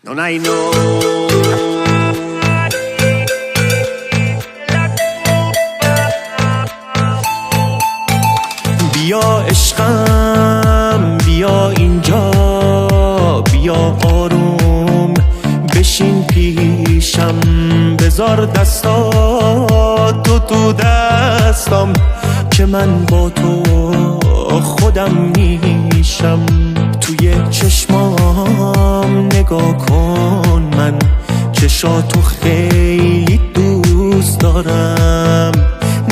Non hai no. بیا عشقم بیا اینجا، بیا آروم بشین پیشم، بذار دستاتو تو دستم که من با تو خودم میشم. توی چشمام نگاه کن، من چشاتو خیلی دوست دارم،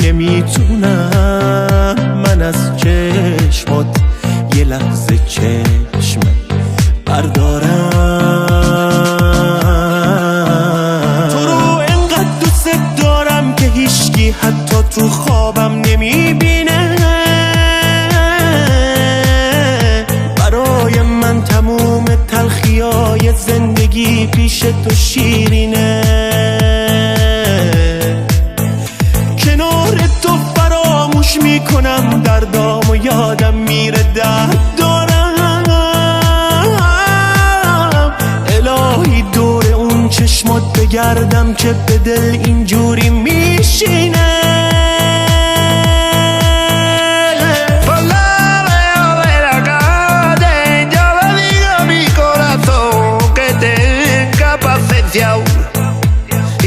نمیتونم من از چشمات یه لحظه چشم بردارم. تو رو انقدر دوست دارم که هیچکی حتی تو خوابم نمیبینه. برای من تموم تلخیای زندگی پیش تو شیرینه. کنار تو فراموش میکنم دردام و یادم میره درد دارم. الهی دور اون چشمات بگردم که به دل اینجوری میشینه.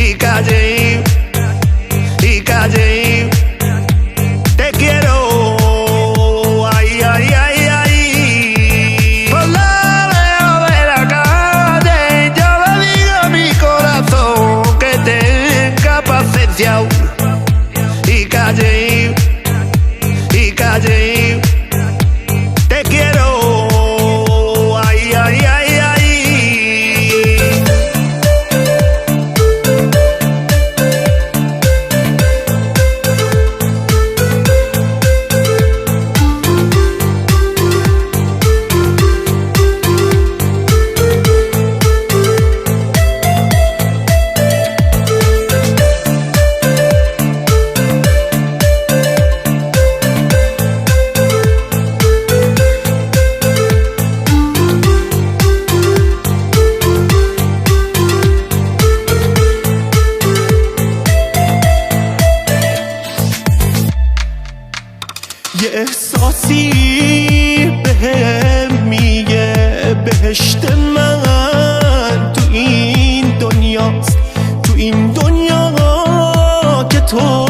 Y calle, y calle, te quiero, ay, ay, ay, ay. Por la veo de la calle, yo le digo a mi corazón que tenga paciencia. Y calle, y calle, te quiero, ay, ay, ay, ay. یه احساسی بهم میگه بهشت من تو این دنیاست، تو این دنیا که تو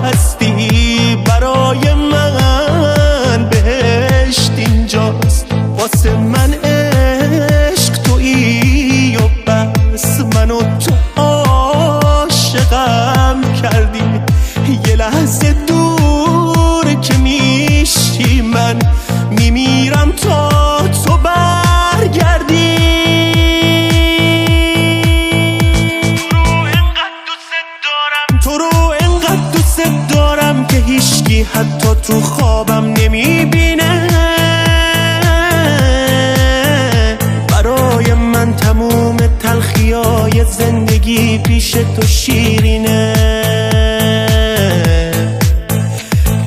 هستی. برای من بهشت اینجاست، واسه من عشق تویی و بس. منو تو عاشقم کردی، یه لحظه دور که میشی من میمیرم تا تو برگردی. تو رو انقدر دوست دارم که هیچکی حتی تو خوابم نمیبینه. برای من تموم تلخیای زندگی پیش تو شیرینه.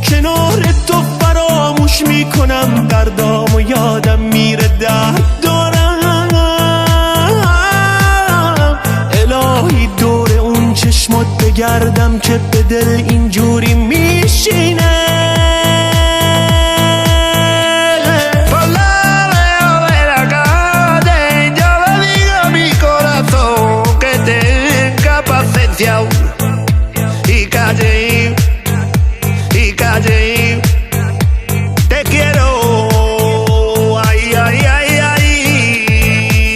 کنار تو فراموش میکنم دردام و یادم میره درد دارم. الهی دور اون چشمات بگردم که به دل اینجوری میشینه. Y calle, y calle, te quiero, ay, ay, ay, ay.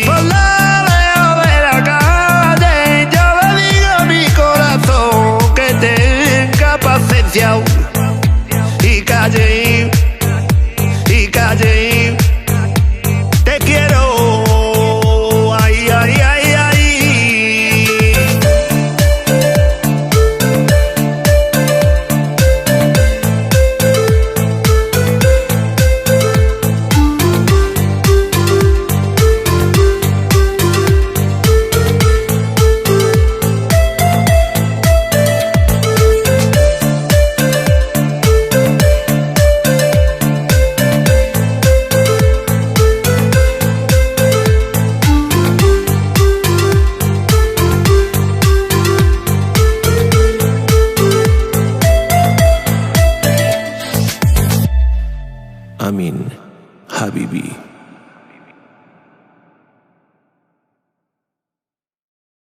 Por la veo de la calle, yo le digo a mi corazón que tenga paciencia. امین حبیبی.